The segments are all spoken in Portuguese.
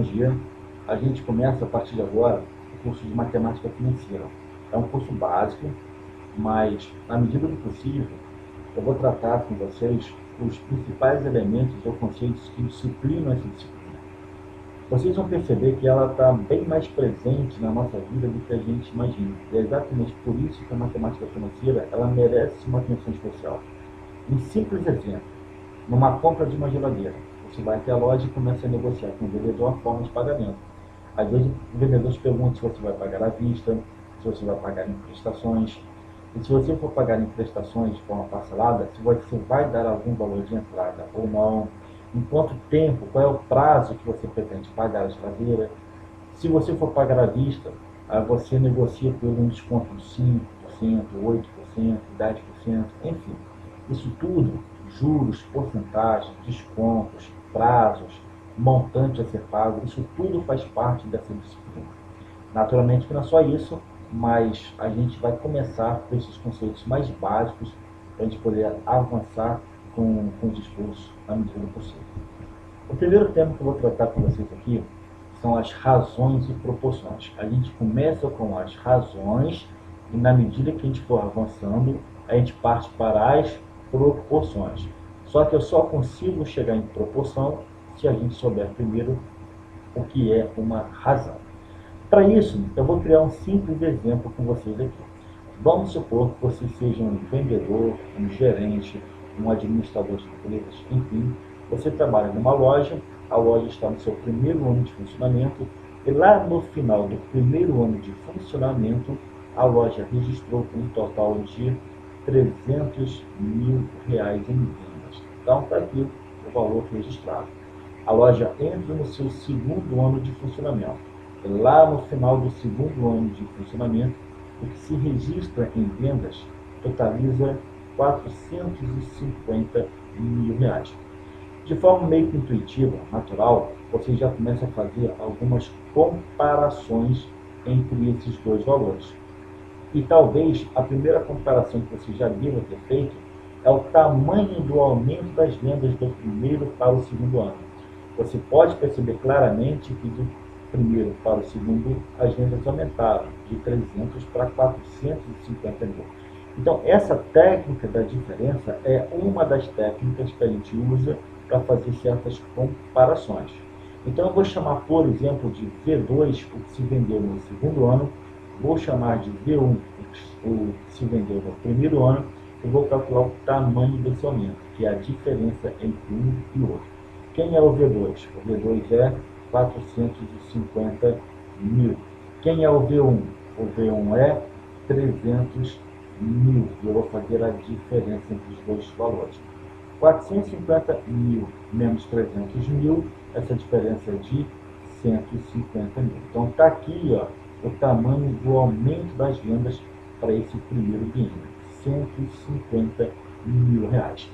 Tecnologia, a gente começa a partir de agora o curso de Matemática Financeira. É um curso básico, mas na medida do possível eu vou tratar com vocês os principais elementos ou conceitos que disciplinam essa disciplina. Vocês vão perceber que ela está bem mais presente na nossa vida do que a gente imagina. E é exatamente por isso que a matemática financeira ela merece uma atenção especial. Um simples exemplo, numa compra de uma geladeira, você vai até a loja e começa a negociar com o vendedor a forma de pagamento. Às vezes o vendedor te pergunta se você vai pagar à vista, se você vai pagar em prestações. E se você for pagar em prestações de forma parcelada, se você vai dar algum valor de entrada ou não, em quanto tempo, qual é o prazo que você pretende pagar a geladeira. Se você for pagar à vista, você negocia por um desconto de 5%, 8%, 10%, enfim. Isso tudo, juros, porcentagem, descontos, prazos, montante a ser pago, isso tudo faz parte dessa disciplina. Naturalmente que não é só isso, mas a gente vai começar com esses conceitos mais básicos para a gente poder avançar com os estudos na medida do possível. O primeiro tema que eu vou tratar com vocês aqui são as razões e proporções. A gente começa com as razões e na medida que a gente for avançando, a gente parte para as proporções. Só que eu só consigo chegar em proporção se a gente souber primeiro o que é uma razão. Para isso, eu vou criar um simples exemplo com vocês aqui. Vamos supor que você seja um vendedor, um gerente, um administrador de empresas, enfim, você trabalha numa loja, a loja está no seu primeiro ano de funcionamento e lá no final do primeiro ano de funcionamento, a loja registrou um total de R$ 300 mil em vendas. Então, está aqui o valor registrado. A loja entra no seu segundo ano de funcionamento. E lá no final do segundo ano de funcionamento, o que se registra em vendas totaliza R$ 450 mil. De forma meio que intuitiva, natural, você já começa a fazer algumas comparações entre esses dois valores. E talvez a primeira comparação que você já deva ter feito é o tamanho do aumento das vendas do primeiro para o segundo ano. Você pode perceber claramente que do primeiro para o segundo as vendas aumentaram de 300 para 450 mil. Então, essa técnica da diferença é uma das técnicas que a gente usa para fazer certas comparações. Então, eu vou chamar, por exemplo, de V2, o que se vendeu no segundo ano, vou chamar de V1, o que se vendeu no primeiro ano, e vou calcular o tamanho desse aumento, que é a diferença entre um e outro. Quem é o V2? O V2 é 450 mil. Quem é o V1? O V1 é 300 mil. Eu vou fazer a diferença entre os dois valores. 450 mil menos 300 mil, essa diferença é de 150 mil. Então está aqui o tamanho do aumento das vendas para esse primeiro biênio, 150 mil reais.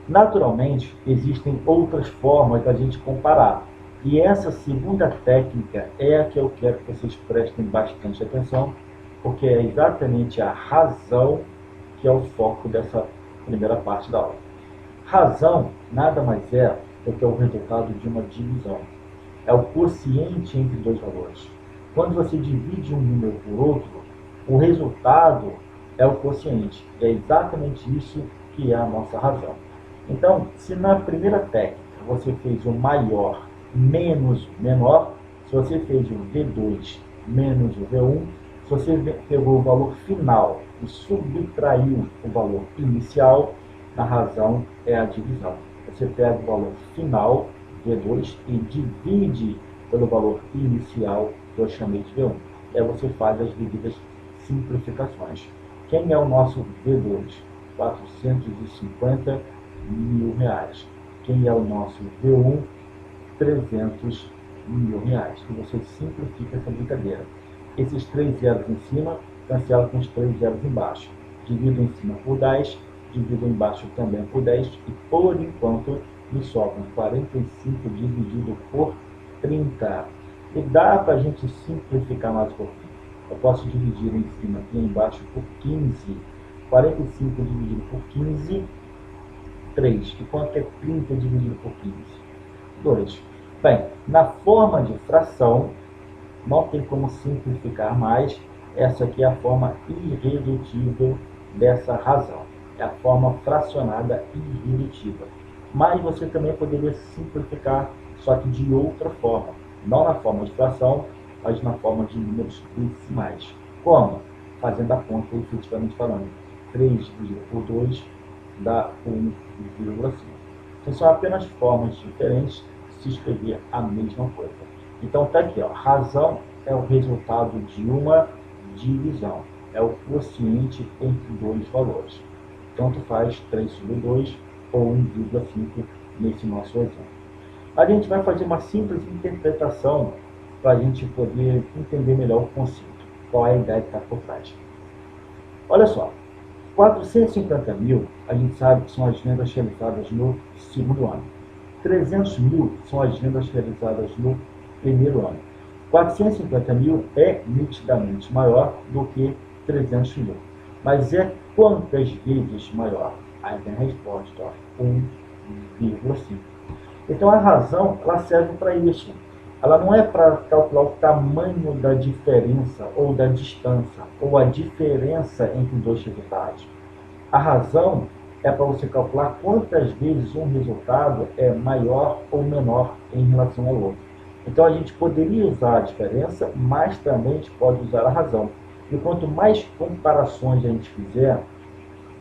Naturalmente, existem outras formas da gente comparar. E essa segunda técnica é a que eu quero que vocês prestem bastante atenção, porque é exatamente a razão que é o foco dessa primeira parte da aula. Razão nada mais é do que o resultado de uma divisão. É o quociente entre dois valores. Quando você divide um número por outro, o resultado é o quociente. É exatamente isso que é a nossa razão. Então, se na primeira técnica você fez o maior menos o menor, se você fez o V2 menos o V1, se você pegou o valor final e subtraiu o valor inicial, a razão é a divisão. Você pega o valor final, V2, e divide pelo valor inicial, que eu chamei de V1. E aí você faz as devidas simplificações. Quem é o nosso V2? 450 mil reais. Quem é o nosso V1? 300 mil reais. E você simplifica essa brincadeira. Esses 3 zeros em cima cancela com os 3 zeros embaixo. Divido em cima por 10, divido embaixo também por 10 e por enquanto me sobram 45 dividido por 30. E dá para a gente simplificar mais um pouquinho. Eu posso dividir em cima e embaixo por 15. 45 dividido por 15, 3. E quanto é 30 dividido por 15? 2. Bem, na forma de fração, não tem como simplificar mais. Essa aqui é a forma irredutível dessa razão. É a forma fracionada irredutível. Mas você também poderia simplificar, só que de outra forma. Não na forma de fração, mas na forma de números decimais. Como? Fazendo a conta efetivamente falando. 3 dividido por 2 dá 1,5. Então são apenas formas diferentes de se escrever a mesma coisa. Então está aqui, ó, razão é o resultado de uma divisão. É o quociente entre dois valores. Tanto faz 3 sobre 2 ou 1,5 nesse nosso exemplo. A gente vai fazer uma simples interpretação para a gente poder entender melhor o conceito. Qual é a ideia que está por trás. Olha só, 450 mil, a gente sabe que são as vendas realizadas no segundo ano. 300 mil são as vendas realizadas no primeiro ano. 450 mil é nitidamente maior do que 300 mil. Mas é quantas vezes maior? Aí vem a resposta, ó, 1,5. Então a razão ela serve para isso. Ela não é para calcular o tamanho da diferença ou da distância, ou a diferença entre dois resultados. A razão é para você calcular quantas vezes um resultado é maior ou menor em relação ao outro. Então a gente poderia usar a diferença, mas também a gente pode usar a razão. E quanto mais comparações a gente fizer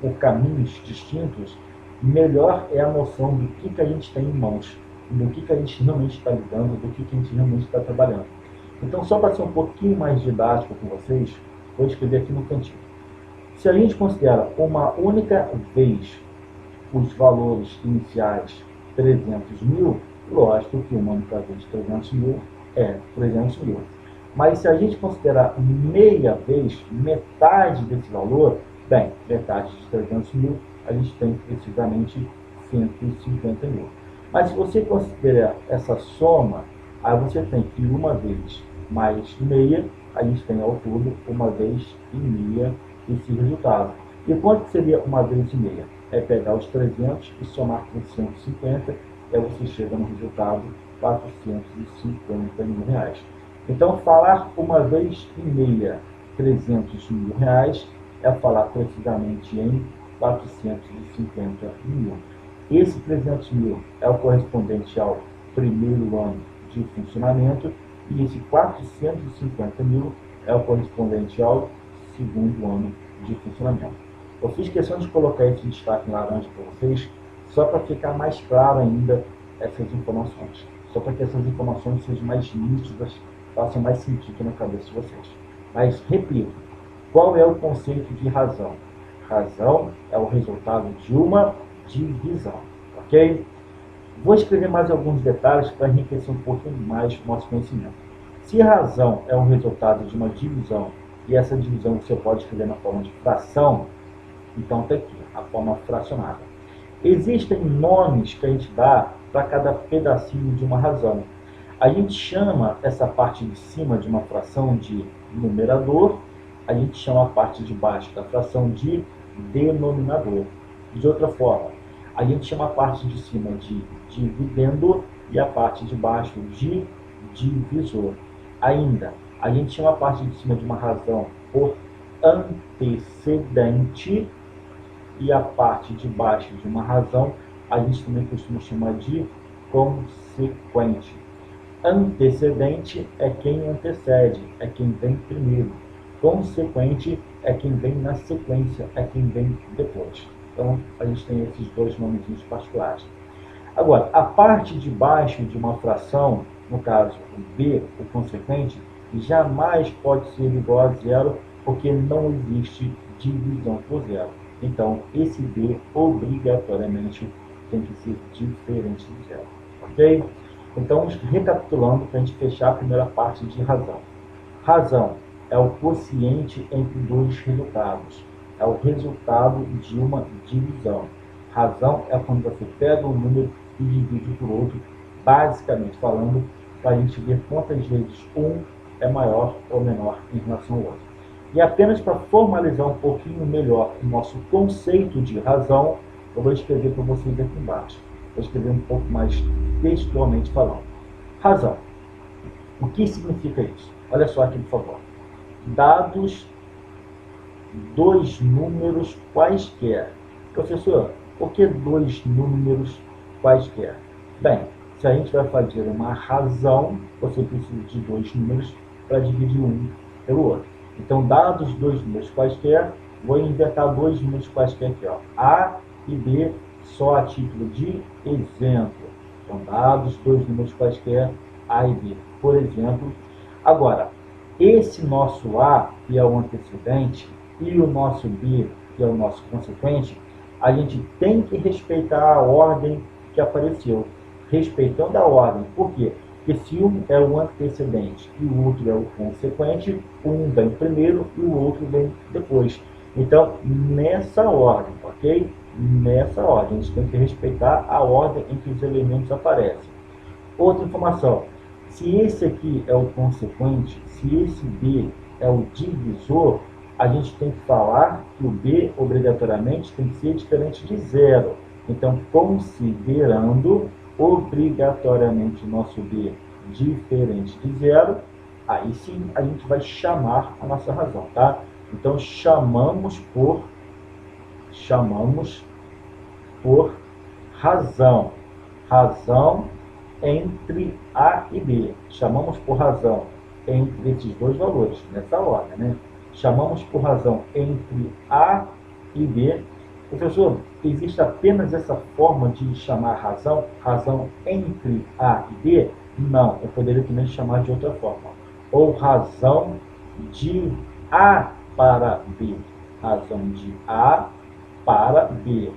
por caminhos distintos, melhor é a noção do que a gente tem em mãos, do que a gente realmente está lidando, do que a gente realmente está trabalhando. Então, só para ser um pouquinho mais didático com vocês, vou escrever aqui no cantinho. Se a gente considera uma única vez os valores iniciais 300 mil, lógico que uma única vez 300 mil é 300 mil. Mas se a gente considerar meia vez, metade desse valor, bem, metade de 300 mil, a gente tem precisamente 150 mil. Mas se você considerar essa soma, aí você tem que uma vez mais meia, a gente tem ao todo uma vez e meia esse resultado. E quanto seria uma vez e meia? É pegar os 300 e somar com 150, aí você chega no resultado 450 mil reais. Então, falar uma vez e meia 300 mil reais é falar precisamente em 450 mil. Esse 300 mil é o correspondente ao primeiro ano de funcionamento e esse 450 mil é o correspondente ao segundo ano de funcionamento. Eu fiz questão de colocar esse destaque laranja para vocês, só para ficar mais claro ainda essas informações. Só para que essas informações sejam mais nítidas, façam mais sentido na cabeça de vocês. Mas, repito, qual é o conceito de razão? Razão é o resultado de uma divisão, ok? Vou escrever mais alguns detalhes para enriquecer um pouquinho mais o nosso conhecimento. Se razão é o resultado de uma divisão, e essa divisão você pode escrever na forma de fração, então está aqui, a forma fracionada. Existem nomes que a gente dá para cada pedacinho de uma razão. A gente chama essa parte de cima de uma fração de numerador, a gente chama a parte de baixo da fração de denominador. De outra forma, a gente chama a parte de cima de dividendo e a parte de baixo de divisor. Ainda, a gente chama a parte de cima de uma razão por antecedente e a parte de baixo de uma razão a gente também costuma chamar de consequente. Antecedente é quem antecede, é quem vem primeiro. Consequente é quem vem na sequência, é quem vem depois. Então, a gente tem esses dois nomezinhos particulares. Agora, a parte de baixo de uma fração, no caso, o b, o consequente, jamais pode ser igual a zero, porque não existe divisão por zero. Então, esse b, obrigatoriamente, tem que ser diferente de zero. Ok? Então, recapitulando, para a gente fechar a primeira parte de razão. Razão é o quociente entre dois resultados. É o resultado de uma divisão. Razão é quando você pega um número e divide por outro, basicamente falando, para a gente ver quantas vezes um é maior ou menor em relação ao outro. E apenas para formalizar um pouquinho melhor o nosso conceito de razão, eu vou escrever para vocês aqui embaixo. Vou escrever um pouco mais textualmente falando. Razão. O que significa isso? Olha só aqui, por favor. Dados dois números quaisquer. Professor, por que dois números quaisquer? Bem, se a gente vai fazer uma razão, você precisa de dois números para dividir um pelo outro. Então, dados dois números quaisquer, vou inventar dois números quaisquer aqui, ó, A e B, só a título de exemplo. Então, dados dois números quaisquer, A e B, por exemplo. Agora, esse nosso A, que é o antecedente, e o nosso B, que é o nosso consequente, a gente tem que respeitar a ordem que apareceu. Respeitando a ordem. Por quê? Porque se um é o antecedente e o outro é o consequente, um vem primeiro e o outro vem depois. Então, nessa ordem, ok? Nessa ordem, a gente tem que respeitar a ordem em que os elementos aparecem. Outra informação, se esse aqui é o consequente, se esse B é o divisor, a gente tem que falar que o B, obrigatoriamente, tem que ser diferente de zero. Então, considerando obrigatoriamente o nosso B diferente de zero, aí sim a gente vai chamar a nossa razão, tá? Então, chamamos por razão. Razão entre A e B. Chamamos por razão entre esses dois valores, nessa ordem, né? Chamamos por razão entre A e B. Professor, existe apenas essa forma de chamar razão? Razão entre A e B? Não, eu poderia também chamar de outra forma. Ou razão de A para B. Razão de A para B.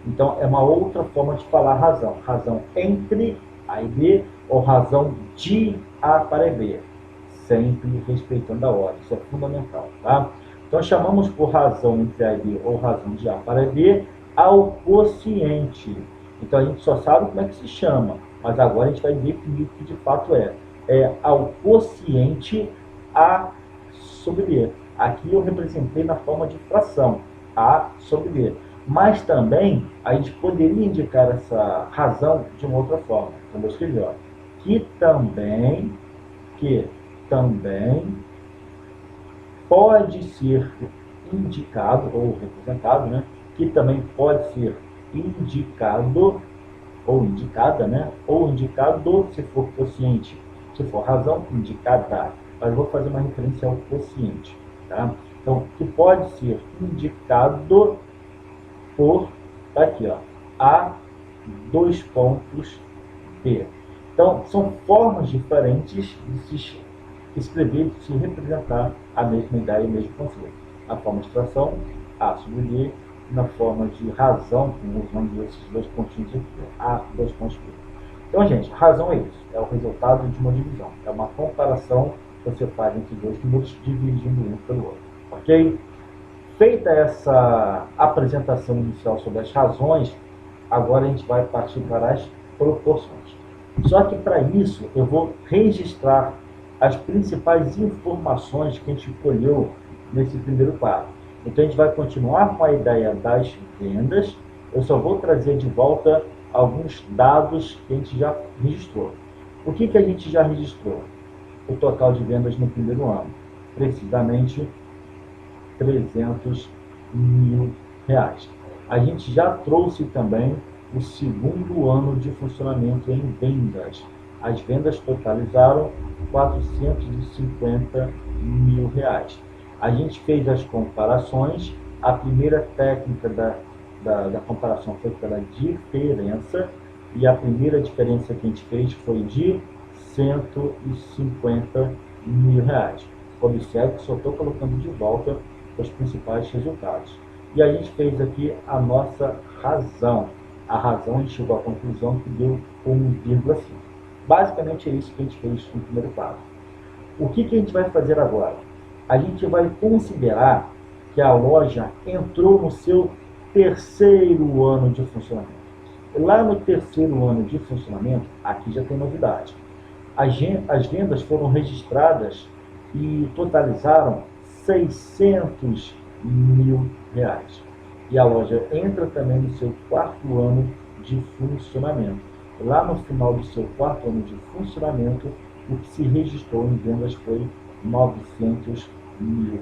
Então, é uma outra forma de falar razão. Razão entre A e B ou razão de A para B. Sempre respeitando a ordem. Isso é fundamental, tá? Então, chamamos por razão entre A e B ou razão de A para B ao quociente. Então, a gente só sabe como é que se chama, mas agora a gente vai definir o que de fato é. É ao quociente A sobre B. Aqui eu representei na forma de fração, A sobre B. Mas também a gente poderia indicar essa razão de uma outra forma. Então, vou escrever, ó, que também pode ser indicado ou representado, né? Que também pode ser indicado ou indicada, né? Ou indicado se for quociente, se for razão, indicada. Mas eu vou fazer uma referência ao quociente, tá? Então, que pode ser indicado por, tá aqui, ó, A, dois pontos, B. Então, são formas diferentes de se escrever, de se representar a mesma ideia e o mesmo conceito. Na forma de fração, A sobre B, na forma de razão, usando esses dois pontinhos aqui, A, dois pontos B. Então, gente, razão é isso, é o resultado de uma divisão. É uma comparação que você faz entre dois números, dividindo um pelo outro, ok? Feita essa apresentação inicial sobre as razões, agora a gente vai partir para as proporções. Só que para isso eu vou registrar as principais informações que a gente colheu nesse primeiro quadro. Então a gente vai continuar com a ideia das vendas, eu só vou trazer de volta alguns dados que a gente já registrou. O que a gente já registrou? O total de vendas no primeiro ano, precisamente R$300 mil. A gente já trouxe também o segundo ano de funcionamento em vendas. As vendas totalizaram R$450 mil. A gente fez as comparações. A primeira técnica da comparação foi pela diferença, e a primeira diferença que a gente fez foi de R$150 mil. Observe que só estou colocando de volta os principais resultados. E a gente fez aqui a nossa razão. A razão, a gente chegou à conclusão que deu 1,5. Basicamente é isso que a gente fez no primeiro quadro. O que a gente vai fazer agora? A gente vai considerar que a loja entrou no seu terceiro ano de funcionamento. Lá no terceiro ano de funcionamento, aqui já tem novidade. As vendas foram registradas e totalizaram R$600 mil. E a loja entra também no seu quarto ano de funcionamento. lá no final do seu quarto ano de funcionamento, o que se registrou em vendas foi R$ 900 mil.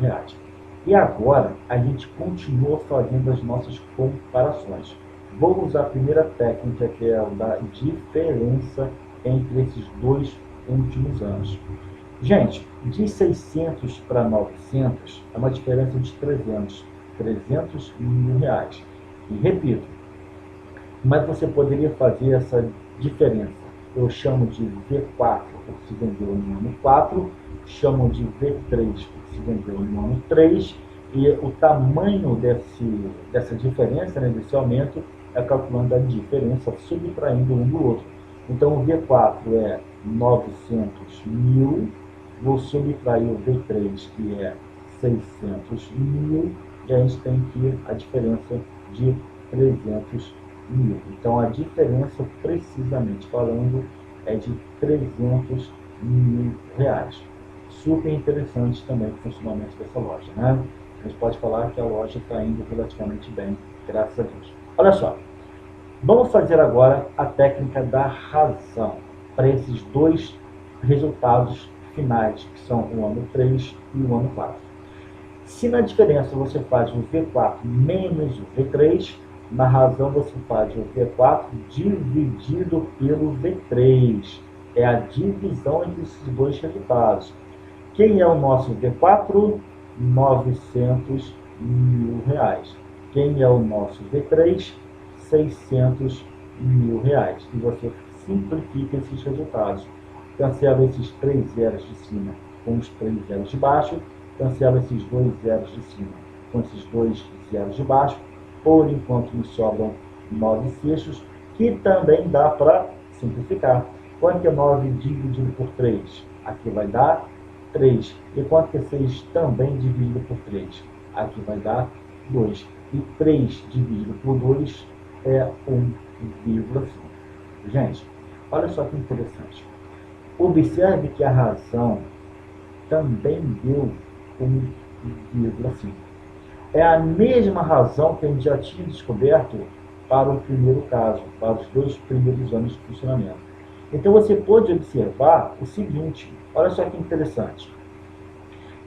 E agora a gente continua fazendo as nossas comparações. Vou usar a primeira técnica, que é a da diferença entre esses dois últimos anos. Gente, de 600 para 900 é uma diferença de 300 mil reais. E repito, mas você poderia fazer essa diferença. Eu chamo de V4, o que se vendeu no ano 4, chamo de V3, o que se vendeu no ano 3, e o tamanho dessa diferença, né, desse aumento, é calculando a diferença, subtraindo um do outro. Então, o V4 é 900 mil, vou subtrair o V3, que é 600 mil, e a gente tem aqui a diferença de 300 mil. Então, a diferença, precisamente falando, é de 300 mil reais. Super interessante também o funcionamento dessa loja, né? A gente pode falar que a loja está indo relativamente bem, graças a Deus. Olha só, vamos fazer agora a técnica da razão para esses dois resultados finais, que são o ano 3 e o ano 4. Se na diferença você faz o V4 menos o V3, na razão você faz o V4 dividido pelo V3. É a divisão entre esses dois resultados. Quem é o nosso V4? 900 mil reais. Quem é o nosso V3? 600 mil reais. E você simplifica esses resultados. Cancela esses 3 zeros de cima com os 3 zeros de baixo. Cancela esses 2 zeros de cima com esses 2 zeros de baixo. Por enquanto nos sobram 9 sextos, que também dá para simplificar. Quanto é 9 dividido por 3? Aqui vai dar 3. E quanto é 6 também dividido por 3? Aqui vai dar 2. E 3 dividido por 2 é 1,5. Gente, olha só que interessante. Observe que a razão também deu 1,5. É a mesma razão que a gente já tinha descoberto para o primeiro caso, para os 2 primeiros anos de funcionamento. Então você pode observar o seguinte, olha só que interessante,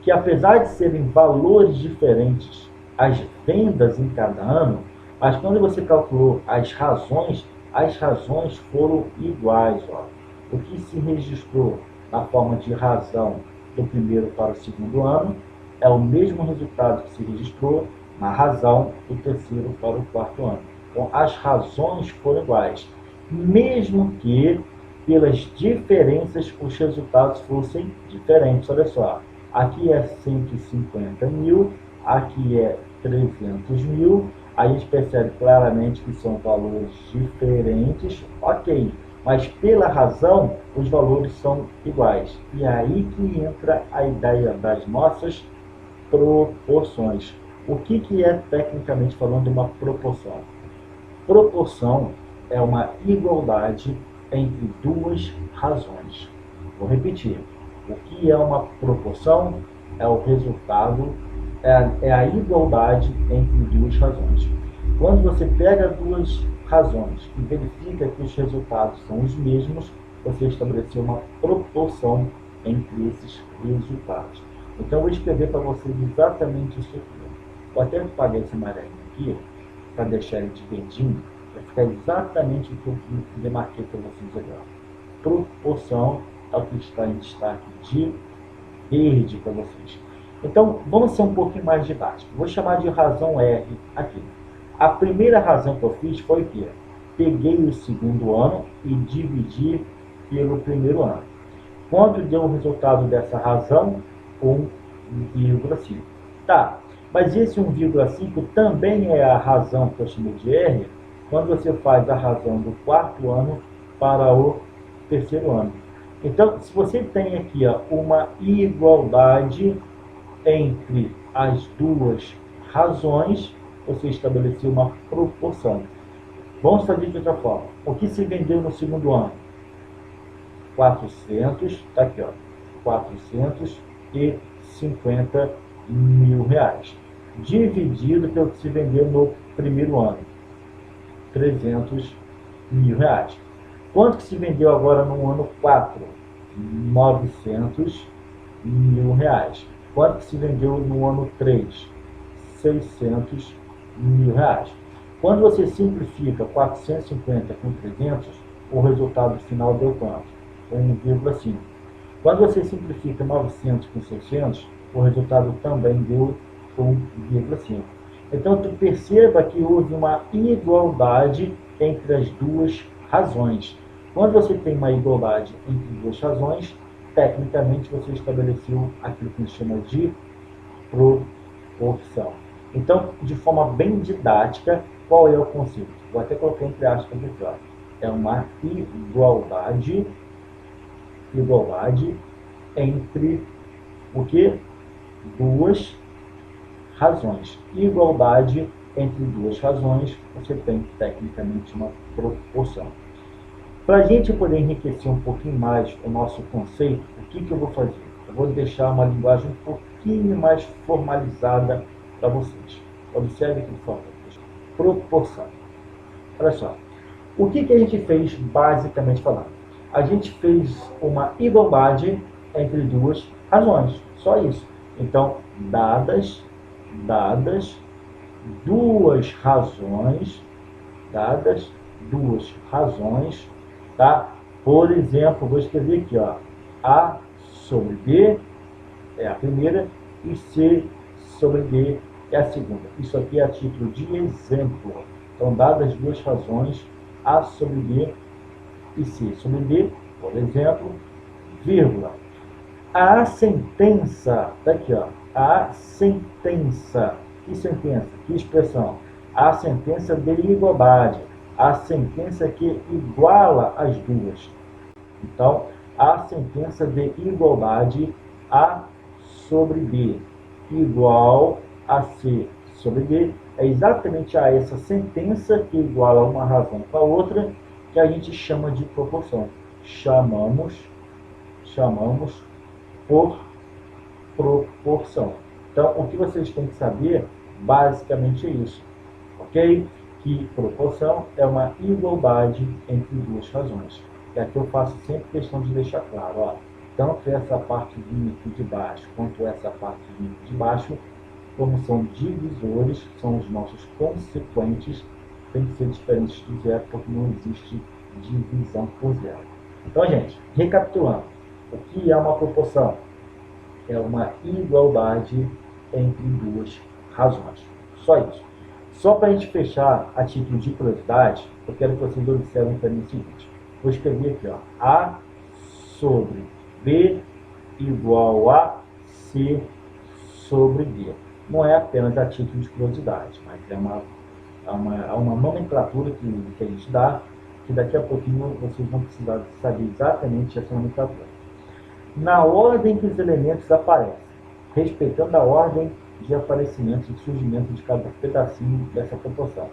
que apesar de serem valores diferentes as vendas em cada ano, mas quando você calculou as razões foram iguais. Ó. O que se registrou na forma de razão do primeiro para o segundo ano é o mesmo resultado que se registrou na razão do terceiro para o quarto ano. Então, as razões foram iguais, mesmo que pelas diferenças os resultados fossem diferentes. Olha só, aqui é 150 mil, aqui é 300 mil, a gente percebe claramente que são valores diferentes, ok, mas pela razão os valores são iguais. E é aí que entra a ideia das nossas proporções. O que é, tecnicamente falando, uma proporção? Proporção é uma igualdade entre duas razões. Vou repetir. O que é uma proporção? É o resultado, é a igualdade entre duas razões. Quando você pega duas razões e verifica que os resultados são os mesmos, você estabeleceu uma proporção entre esses resultados. Então, eu vou escrever para vocês exatamente isso aqui. Vou até apagar esse amarelinho aqui, para deixar ele de verdinho, para ficar exatamente o que eu demarquei para vocês agora. Proporção é o que está em destaque de verde para vocês. Então, vamos ser um pouquinho mais didático. Vou chamar de razão R aqui. A primeira razão que eu fiz foi o quê? Peguei o segundo ano e dividi pelo primeiro ano. Quanto deu o resultado dessa razão? 1,5. Tá, mas esse 1,5 também é a razão que eu chamei de R quando você faz a razão do quarto ano para o terceiro ano. Então, se você tem aqui uma igualdade entre as duas razões, você estabeleceu uma proporção. Vamos fazer de outra forma. O que se vendeu no segundo ano? 400, está aqui, ó, 450 mil reais. Dividido pelo que se vendeu no primeiro ano, 300 mil reais. Quanto que se vendeu agora no ano 4? 900 mil reais. Quanto que se vendeu no ano 3? 600 mil reais. Quando você simplifica 450 com 300, o resultado final deu quanto? 1,5. Quando você simplifica 900 com 600, o resultado também deu 1,5. Então, tu perceba que houve uma igualdade entre as duas razões. Quando você tem uma igualdade entre duas razões, tecnicamente você estabeleceu aquilo que a gente chama de proporção. Então, de forma bem didática, qual é o conceito? Vou até colocar entre aspas aqui, ó. É uma igualdade entre o que? Duas razões. Igualdade entre duas razões, você tem tecnicamente uma proporção. Para a gente poder enriquecer um pouquinho mais o nosso conceito, o que eu vou fazer? Eu vou deixar uma linguagem um pouquinho mais formalizada para vocês. Observe aqui, por favor. Proporção. Olha só. O que a gente fez basicamente falando? A gente fez uma igualdade entre duas razões. Só isso. Então, dadas duas razões, tá? Por exemplo, vou escrever aqui, ó, A sobre B é a primeira e C sobre D é a segunda. Isso aqui é a título de exemplo. Então, dadas duas razões, A sobre B e C sobre D, por exemplo, vírgula. A sentença, tá aqui, ó, a sentença. Que sentença? Que expressão? A sentença de igualdade. A sentença que iguala as duas. Então, a sentença de igualdade A sobre B igual a C sobre D é exatamente a essa sentença que iguala uma razão com a outra que a gente chama de proporção. Chamamos por proporção. Então, o que vocês têm que saber basicamente é isso, ok? Que proporção é uma igualdade entre duas razões. E aqui eu faço sempre questão de deixar claro, ó, tanto essa partezinha aqui de baixo quanto essa partezinha aqui de baixo, como são divisores, são os nossos consequentes, tem que ser diferentes do zero, porque não existe divisão por zero. Então, gente, recapitulando, o que é uma proporção? É uma igualdade entre duas razões. Só isso. Só para a gente fechar a título de curiosidade, eu quero que vocês observem para mim o seguinte. Vou escrever aqui, ó, A sobre B igual a C sobre D. Não é apenas a título de curiosidade, mas é uma nomenclatura que a gente dá, que daqui a pouquinho vocês vão precisar saber exatamente essa nomenclatura. Na ordem que os elementos aparecem, respeitando a ordem de aparecimento e surgimento de cada pedacinho dessa proporção.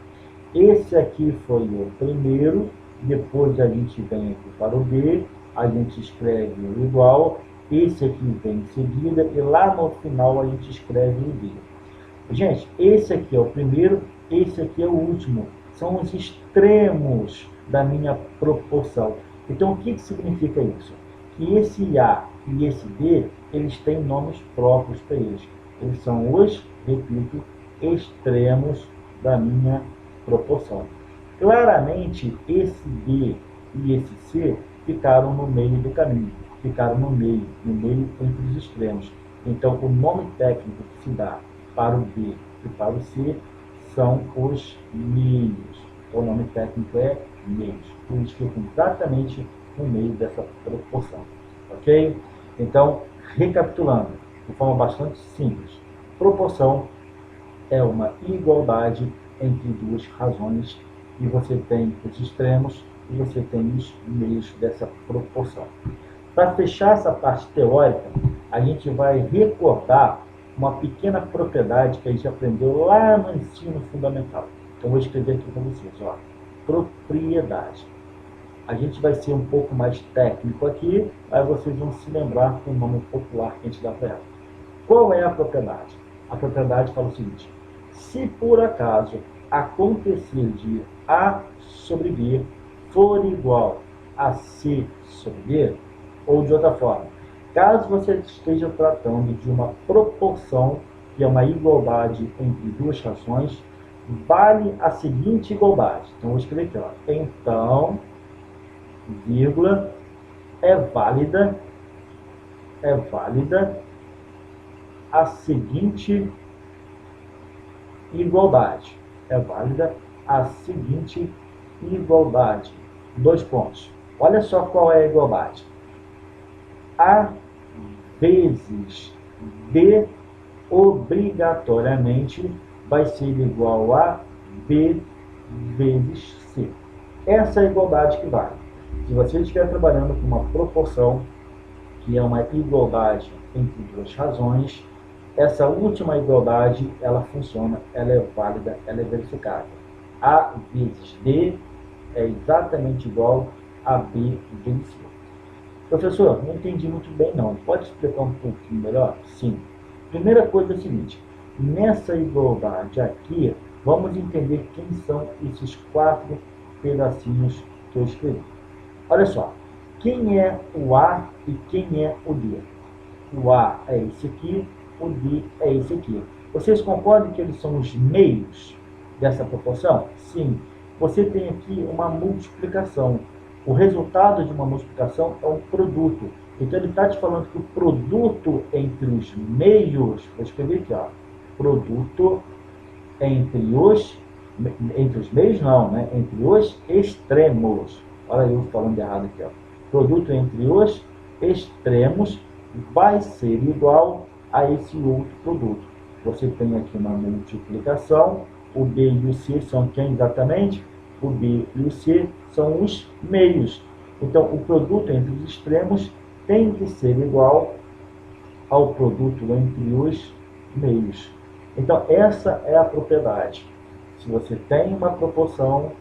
Esse aqui foi o primeiro, depois a gente vem aqui para o B, a gente escreve o igual, esse aqui vem em seguida, e lá no final a gente escreve o D. Gente, esse aqui é o primeiro, esse aqui é o último. São os extremos da minha proporção. Então, o que significa isso? Que esse A e esse B, eles têm nomes próprios para eles. Eles são os, repito, extremos da minha proporção. Claramente, esse B e esse C ficaram no meio do caminho, ficaram no meio entre os extremos. Então, o nome técnico que se dá para o B e para o C são os meios. O nome técnico é meios. Eles ficam exatamente no meio dessa proporção. Ok? Então, recapitulando, de forma bastante simples, proporção é uma igualdade entre duas razões e você tem os extremos e você tem os meios dessa proporção. Para fechar essa parte teórica, a gente vai recordar uma pequena propriedade que a gente aprendeu lá no ensino fundamental. Então, vou escrever aqui para vocês, ó, propriedade. A gente vai ser um pouco mais técnico aqui, aí vocês vão se lembrar com o nome popular que a gente dá para ela. Qual é a propriedade? A propriedade fala o seguinte: se por acaso acontecer de A sobre B for igual AC sobre D, ou de outra forma, caso você esteja tratando de uma proporção que é uma igualdade entre duas frações, vale a seguinte igualdade. Então, vou escrever aqui, ó. Então, vírgula, é válida a seguinte igualdade. É válida a seguinte igualdade. Dois pontos. Olha só qual é a igualdade. A vezes B obrigatoriamente vai ser igual a B vezes C. Essa é a igualdade que vale. Se você estiver trabalhando com uma proporção que é uma igualdade entre duas razões, essa última igualdade, ela funciona, ela é válida, ela é verificável. A vezes D é exatamente igual a B vezes C. Professor, não entendi muito bem não. Pode explicar um pouquinho melhor? Sim. Primeira coisa é a seguinte, nessa igualdade aqui, vamos entender quem são esses 4 pedacinhos que eu escrevi. Olha só, quem é o A e quem é o D? O A é esse aqui, o D é esse aqui. Vocês concordam que eles são os meios dessa proporção? Sim. Você tem aqui uma multiplicação. O resultado de uma multiplicação é um produto. Então ele está te falando que o produto entre os meios, vou escrever aqui, ó, produto entre os meios não, né? Entre os extremos. Olha eu falando errado aqui, ó. Produto entre os extremos vai ser igual a esse outro produto. Você tem aqui uma multiplicação, o B e o C são quem exatamente? O B e o C são os meios. Então, o produto entre os extremos tem que ser igual ao produto entre os meios. Então, essa é a propriedade. Se você tem uma proporção,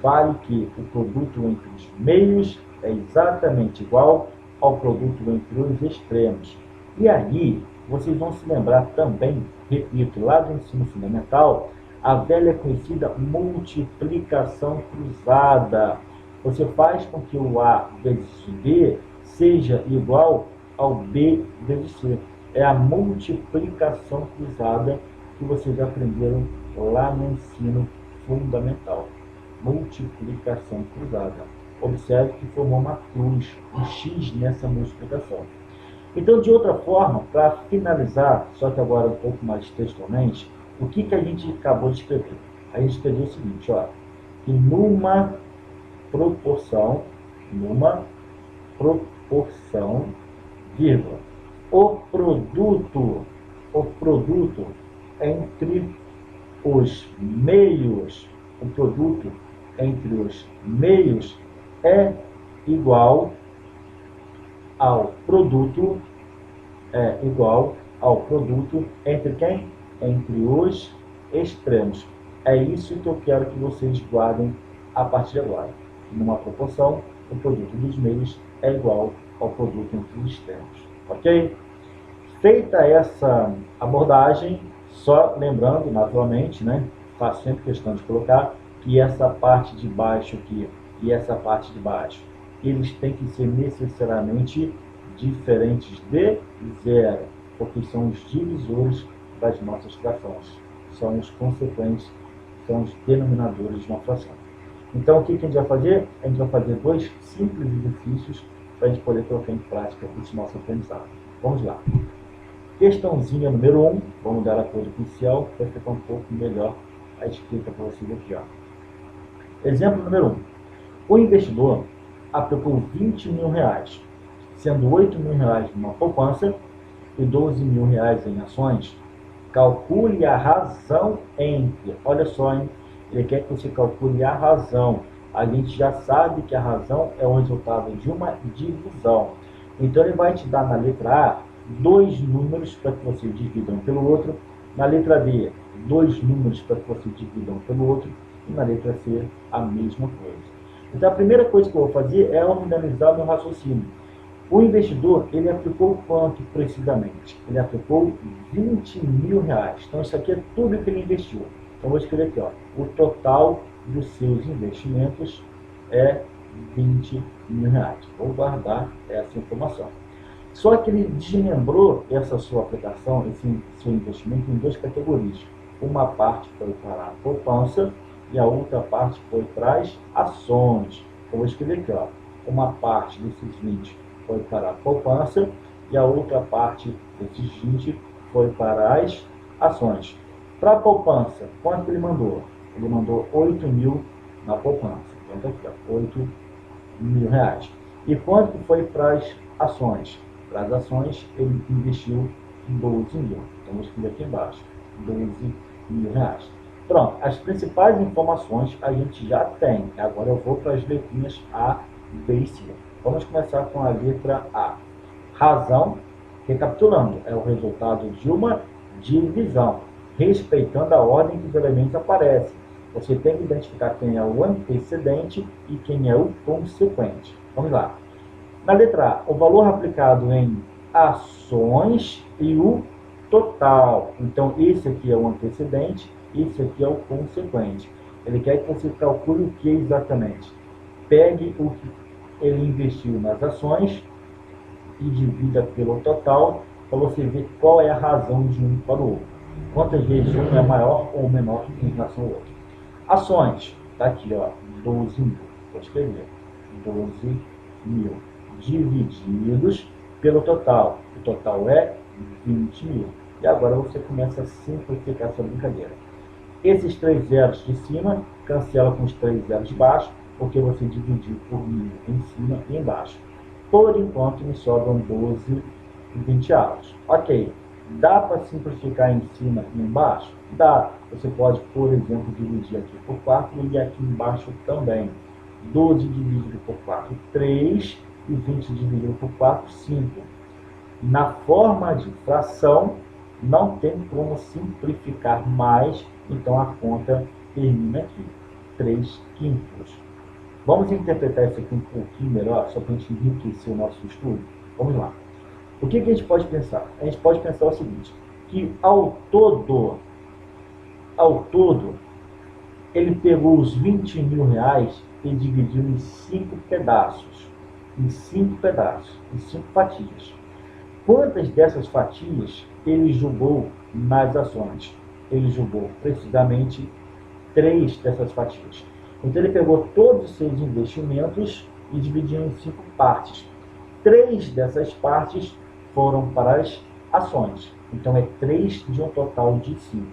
vale que o produto entre os meios é exatamente igual ao produto entre os extremos. E aí, vocês vão se lembrar também, repito, lá do ensino fundamental, a velha conhecida multiplicação cruzada. Você faz com que o A vezes B seja igual ao B vezes C. É a multiplicação cruzada que vocês aprenderam lá no ensino fundamental. Multiplicação cruzada. Observe que formou uma cruz, um X nessa multiplicação. Então, de outra forma, para finalizar, só que agora um pouco mais textualmente, o que a gente acabou de escrever? A gente escreveu o seguinte, ó, que numa proporção, vírgula, o produto entre os meios, é igual ao produto, entre quem? Entre os extremos. É isso que eu quero que vocês guardem a partir de agora. Numa proporção, o produto dos meios é igual ao produto entre os extremos. Ok? Feita essa abordagem, só lembrando, naturalmente, né, faço sempre questão de colocar que essa parte de baixo aqui e essa parte de baixo, eles têm que ser necessariamente diferentes de zero, porque são os divisores das nossas frações, são os consequentes, são os denominadores de uma fração. Então, o que a gente vai fazer? A gente vai fazer 2 simples exercícios para a gente poder colocar em prática esse nosso aprendizado. Vamos lá. Questãozinha número 1, vamos dar a cor inicial para ficar um pouco melhor a escrita para vocês aqui. Ó. Exemplo número 1. O investidor aplicou R$20 mil, sendo R$8 mil numa poupança e R$12 mil em ações. Calcule a razão entre. Olha só, hein? Ele quer que você calcule a razão. A gente já sabe que a razão é o resultado de uma divisão. Então, ele vai te dar na letra A 2 números para que você divida um pelo outro. Na letra B, 2 números para que você divida um pelo outro. E na letra C, a mesma coisa. Então, a primeira coisa que eu vou fazer é organizar o meu raciocínio. O investidor, ele aplicou quanto precisamente? Ele aplicou R$20 mil. Então, isso aqui é tudo que ele investiu. Então, vou escrever aqui, ó. O total dos seus investimentos é 20 mil reais. Vou guardar essa informação. Só que ele desmembrou essa sua aplicação, esse seu investimento em duas categorias. Uma parte foi para a poupança e a outra parte foi para as ações. Eu vou escrever aqui, ó. Uma parte desses 20 foi para a poupança e a outra parte desses 20 foi para as ações. Para a poupança, quanto ele mandou? Ele mandou 8 mil na poupança. Então tá aqui, ó, 8 mil reais. E quanto foi para as ações? Para as ações, ele investiu 12 mil. Então, vou escrever aqui embaixo, 12 mil reais. Pronto, as principais informações a gente já tem. Agora eu vou para as letrinhas A, B e C. Vamos começar com a letra A. Razão, recapitulando, é o resultado de uma divisão, respeitando a ordem que os elementos aparecem. Você tem que identificar quem é o antecedente e quem é o consequente. Vamos lá. Na letra A, o valor aplicado em ações e o total. Então, esse aqui é o antecedente, esse aqui é o consequente. Ele quer que você calcule o que exatamente? Pegue o que ele investiu nas ações e divida pelo total para você ver qual é a razão de um para o outro. Quantas vezes um é maior ou menor em relação ao outro. Ações, está aqui, ó, 12 mil. Vou escrever, 12 mil divididos pelo total. O total é 20 mil. E agora você começa a simplificar essa brincadeira. Esses 3 zeros de cima cancela com os 3 zeros de baixo, porque você dividiu por mil em cima e embaixo. Por enquanto, me sobram 12 e 20 avos. Ok. Dá para simplificar em cima e embaixo? Dá. Você pode, por exemplo, dividir aqui por 4 e aqui embaixo também. 12 dividido por 4, 3. E 20 dividido por 4, 5. Na forma de fração, não tem como simplificar mais, então a conta termina aqui. 3 quintos. Vamos interpretar isso aqui um pouquinho melhor, só para a gente enriquecer o nosso estudo? Vamos lá. O que a gente pode pensar? A gente pode pensar o seguinte, que ao todo, ele pegou os 20 mil reais e dividiu em 5 pedaços. Em 5 fatias. Quantas dessas fatias ele jogou nas ações? Ele jogou precisamente 3 dessas fatias. Então ele pegou todos os seus investimentos e dividiu em 5 partes. 3 dessas partes foram para as ações. Então é 3 de um total de 5.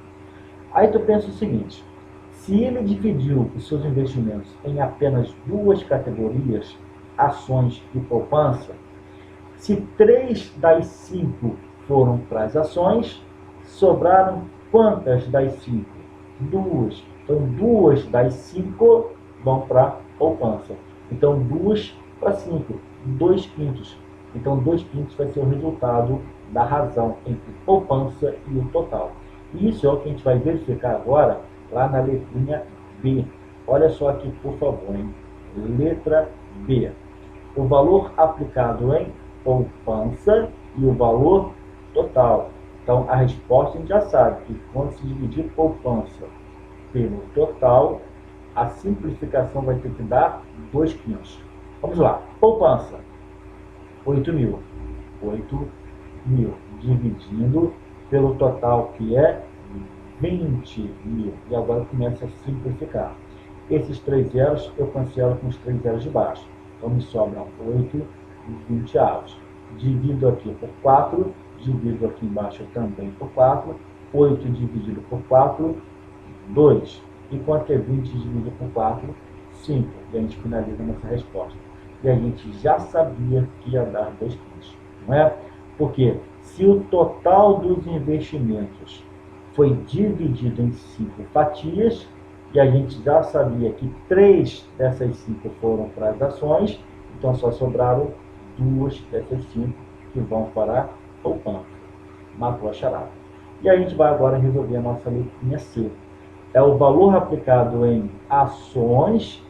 Aí tu pensa o seguinte, se ele dividiu os seus investimentos em apenas 2 categorias, ações e poupança, se 3 das 5 foram para as ações, sobraram quantas das 5? 2. Então 2 das 5 vão para a poupança. Então 2 para 5, 2 quintos. Então 2 quintos vai ser o resultado da razão entre poupança e o total. E isso é o que a gente vai verificar agora lá na letrinha B. Olha só aqui, por favor, hein? Letra B. O valor aplicado em poupança e o valor total. Então, a resposta a gente já sabe que quando se dividir poupança pelo total, a simplificação vai ter que dar 2 quintos. Vamos lá. Poupança, 8 mil. 8 mil dividindo pelo total, que é 20 mil. E agora começa a simplificar. Esses 3 zeros eu cancelo com os 3 zeros de baixo. Então me sobram 8 e 20 avos. Divido aqui por 4, divido aqui embaixo também por 4. 8 dividido por 4, 2. E quanto é 20 dividido por 4? 5. E a gente finaliza nossa resposta. E a gente já sabia que ia dar 2 quintos, não é? Porque se o total dos investimentos foi dividido em 5 fatias, e a gente já sabia que 3 dessas 5 foram para as ações, então só sobraram 2 dessas 5 que vão para a poupança. Matou a charada. E a gente vai agora resolver a nossa letrinha C. É o valor aplicado em ações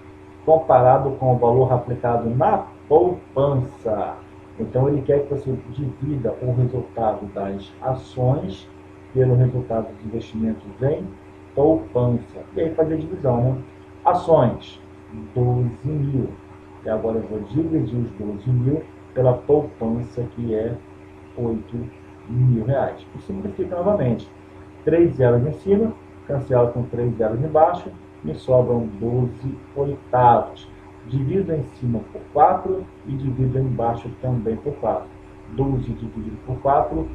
comparado com o valor aplicado na poupança. Então ele quer que você divida o resultado das ações pelo resultado dos investimentos em poupança. E aí fazer a divisão, né? Ações, 12 mil. E agora eu vou dividir os 12 mil pela poupança, que é R$ 8.000. E simplifica novamente. 3 zeros em cima, cancela com 3 zeros embaixo, me sobram 12 oitavos. Divido em cima por 4 e divido embaixo também por 4. 12 dividido por 4,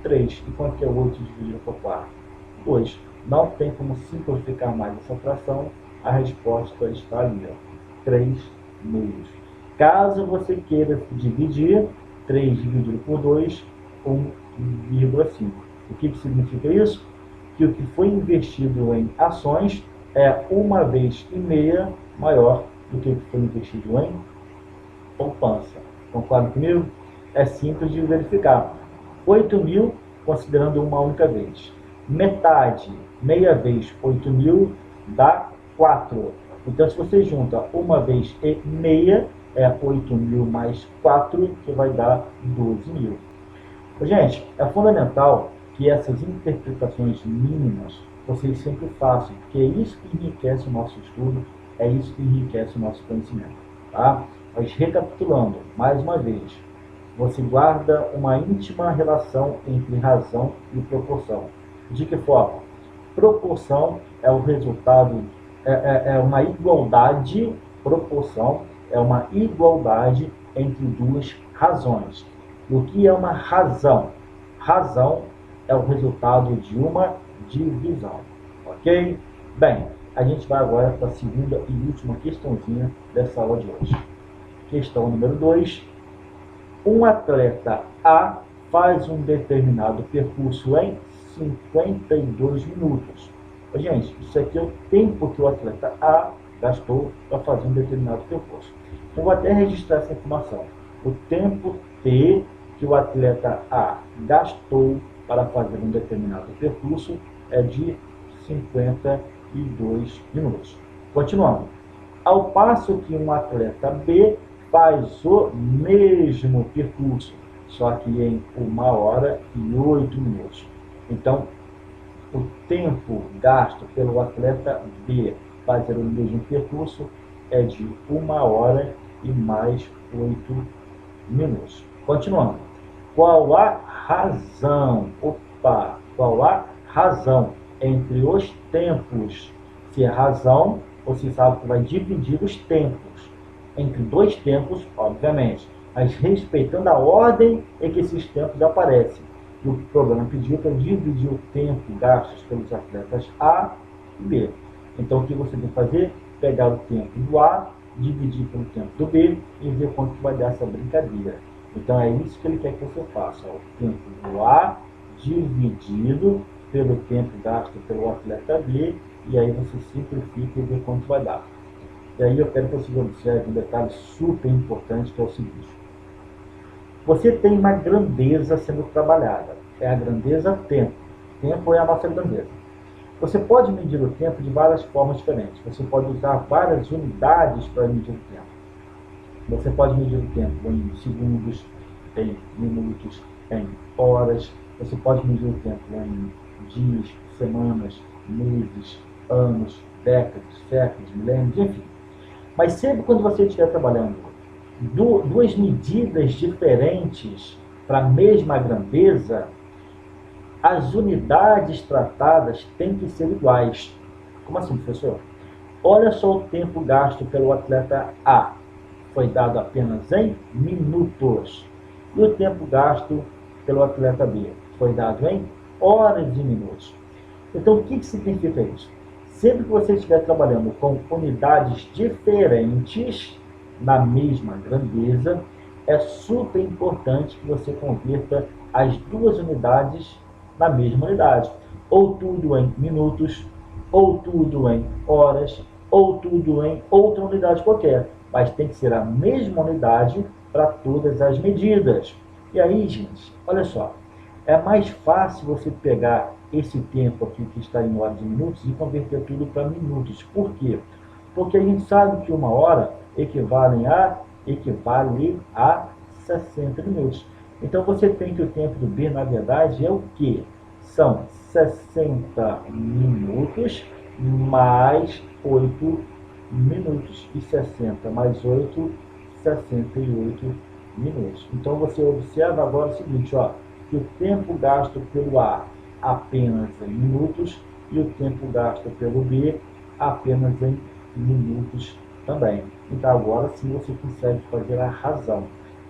3. E quanto que é 8 dividido por 4? 2. Não tem como simplificar mais essa fração, a resposta está ali, 3 meios. Caso você queira dividir, 3 dividido por 2, 1,5. O que significa isso? Que o que foi investido em ações é 1,5 vezes maior do que o que foi investido em poupança. Concorda comigo? É simples de verificar. 8.000, considerando uma única vez. Metade, meia vez 8.000, dá 4. Então, se você junta 1,5 vezes, é 8.000 mais 4, que vai dar 12.000. Gente, é fundamental que essas interpretações mínimas vocês sempre façam, porque é isso que enriquece o nosso estudo, é isso que enriquece o nosso conhecimento. Tá? Mas recapitulando, mais uma vez, você guarda uma íntima relação entre razão e proporção. De que forma? Proporção é o resultado, é uma igualdade, proporção é uma igualdade entre duas razões. O que é uma razão? Razão é o resultado de uma divisão. Ok? Bem, a gente vai agora para a segunda e última questãozinha dessa aula de hoje. Questão número 2. Um atleta A faz um determinado percurso em 52 minutos. Gente, isso aqui é o tempo que o atleta A gastou para fazer um determinado percurso. Eu vou até registrar essa informação. O tempo T que o atleta A gastou para fazer um determinado percurso é de 52 minutos. Continuando. Ao passo que um atleta B faz o mesmo percurso, só que em 1 hora e 8 minutos. Então, o tempo gasto pelo atleta B fazer o mesmo percurso é de 1 hora e mais 8 minutos. Continuando. Qual a razão? Qual a razão entre os tempos? Se é razão, você sabe que vai dividir os tempos entre dois tempos, obviamente, mas respeitando a ordem em que esses tempos aparecem. E o programa pediu para dividir o tempo gastos pelos atletas A e B. Então, o que você tem que fazer? Pegar o tempo do A, dividir pelo tempo do B e ver quanto vai dar essa brincadeira. Então, é isso que ele quer que você faça. O tempo do A dividido pelo tempo gasto pelo atleta B, e aí você simplifica e vê quanto vai dar. E aí eu quero que você observe um detalhe super importante, que é o seguinte. Você tem uma grandeza sendo trabalhada. É a grandeza tempo. Tempo é a nossa grandeza. Você pode medir o tempo de várias formas diferentes. Você pode usar várias unidades para medir o tempo. Você pode medir o tempo em segundos, em minutos, em horas. Você pode medir o tempo em dias, semanas, meses, anos, décadas, séculos, milênios, enfim. Mas sempre quando você estiver trabalhando duas medidas diferentes para a mesma grandeza, as unidades tratadas têm que ser iguais. Como assim, professor? Olha só o tempo gasto pelo atleta A. Foi dado apenas em minutos. E o tempo gasto pelo atleta B foi dado em horas e minutos. Então, o que significa isso? Sempre que você estiver trabalhando com unidades diferentes na mesma grandeza, é super importante que você converta as duas unidades na mesma unidade. Ou tudo em minutos, ou tudo em horas, ou tudo em outra unidade qualquer. Mas tem que ser a mesma unidade para todas as medidas. E aí, gente, olha só. É mais fácil você pegar esse tempo aqui que está em horas e minutos e converter tudo para minutos. Por quê? Porque a gente sabe que 1 hora equivale a 60 minutos. Então você tem que o tempo do B, na verdade, é o quê? São 60 minutos mais 8 minutos. E 60 mais 8, 68 minutos. Então você observa agora o seguinte, ó, que o tempo gasto pelo A apenas em minutos e o tempo gasto pelo B apenas em minutos também. Então agora sim você consegue fazer a razão.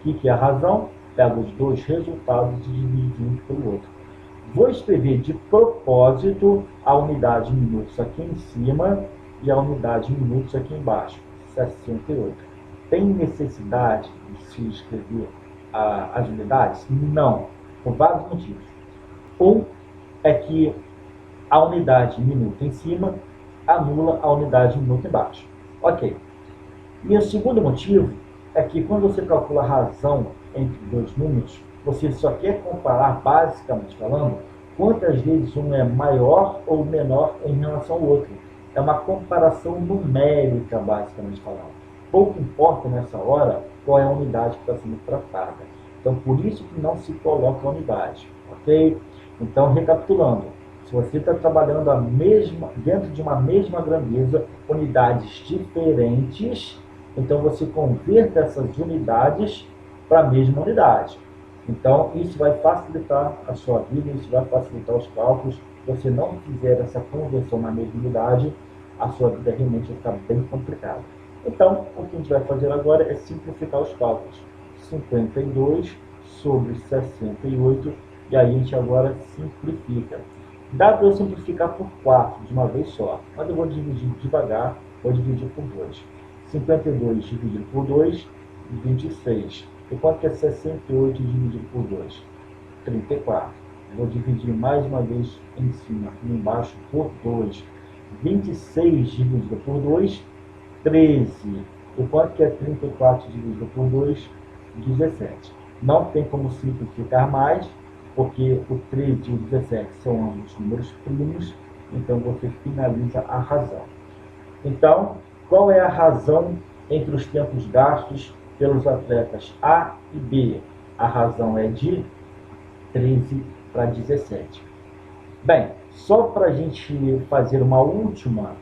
O que é a razão? Pega os dois resultados e divide um pelo outro. Vou escrever de propósito a unidade minutos aqui em cima e a unidade minutos aqui embaixo, 68. Tem necessidade de se escrever as unidades? Não, por vários motivos. Um é que a unidade minuto em cima anula a unidade minuto embaixo. Ok. E o segundo motivo é que quando você calcula a razão entre dois números, você só quer comparar, basicamente falando, quantas vezes um é maior ou menor em relação ao outro. É uma comparação numérica, basicamente falando. Pouco importa nessa hora qual é a unidade que está sendo tratada. Então, por isso que não se coloca a unidade, ok? Então, recapitulando, se você está trabalhando dentro de uma mesma grandeza, unidades diferentes, então você converta essas unidades para a mesma unidade. Então, isso vai facilitar a sua vida, isso vai facilitar os cálculos. Se você não fizer essa conversão na mesma unidade, a sua vida realmente vai ficar bem complicada. Então, o que a gente vai fazer agora é simplificar os cálculos. 52 sobre 68, e aí a gente agora simplifica. Dá para eu simplificar por 4 de uma vez só, mas eu vou dividir devagar, vou dividir por 2. 52 dividido por 2, 26. E quanto que é 68 dividido por 2? 34. Vou dividir mais uma vez em cima e embaixo por 2. 26 dividido por 2, 13. E quanto que é 34 dividido por 2? 17. Não tem como simplificar mais, porque o 13 e o 17 são ambos números primos, então você finaliza a razão. Então, qual é a razão entre os tempos gastos pelos atletas A e B? A razão é de 13 para 17. Bem, só para a gente fazer uma última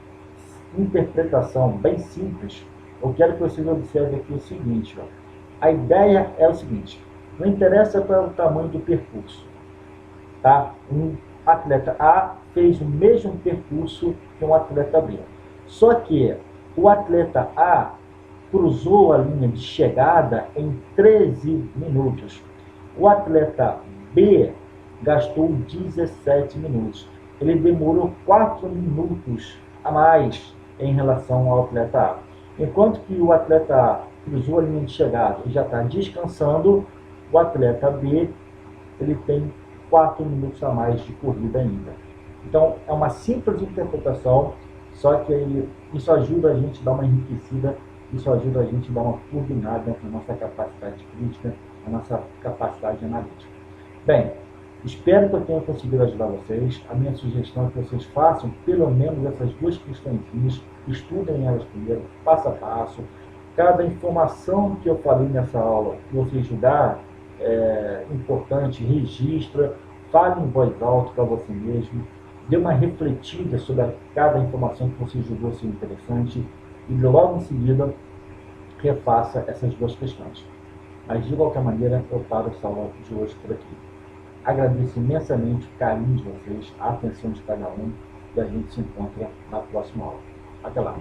interpretação bem simples, eu quero que vocês observem aqui o seguinte, ó. A ideia é o seguinte, não interessa qual é o tamanho do percurso, tá? Um atleta A fez o mesmo percurso que um atleta B, só que o atleta A cruzou a linha de chegada em 13 minutos. O atleta B gastou 17 minutos. Ele demorou 4 minutos a mais em relação ao atleta A. Enquanto que o atleta A cruzou a linha de chegada e já está descansando, o atleta B ele tem 4 minutos a mais de corrida ainda. Então, é uma simples interpretação, só que isso ajuda a gente a dar uma enriquecida, isso ajuda a gente a dar uma turbinada na nossa capacidade crítica, na nossa capacidade analítica. Bem, espero que eu tenha conseguido ajudar vocês. A minha sugestão é que vocês façam pelo menos essas duas questões, estudem elas primeiro, passo a passo. Cada informação que eu falei nessa aula, que você julgar importante, registra, fale em voz alta para você mesmo, dê uma refletida sobre cada informação que você julgou ser interessante e logo em seguida refaça essas duas questões. Mas de qualquer maneira, eu paro essa aula de hoje por aqui. Agradeço imensamente o carinho de vocês, a atenção de cada um, e a gente se encontra na próxima aula. Até lá!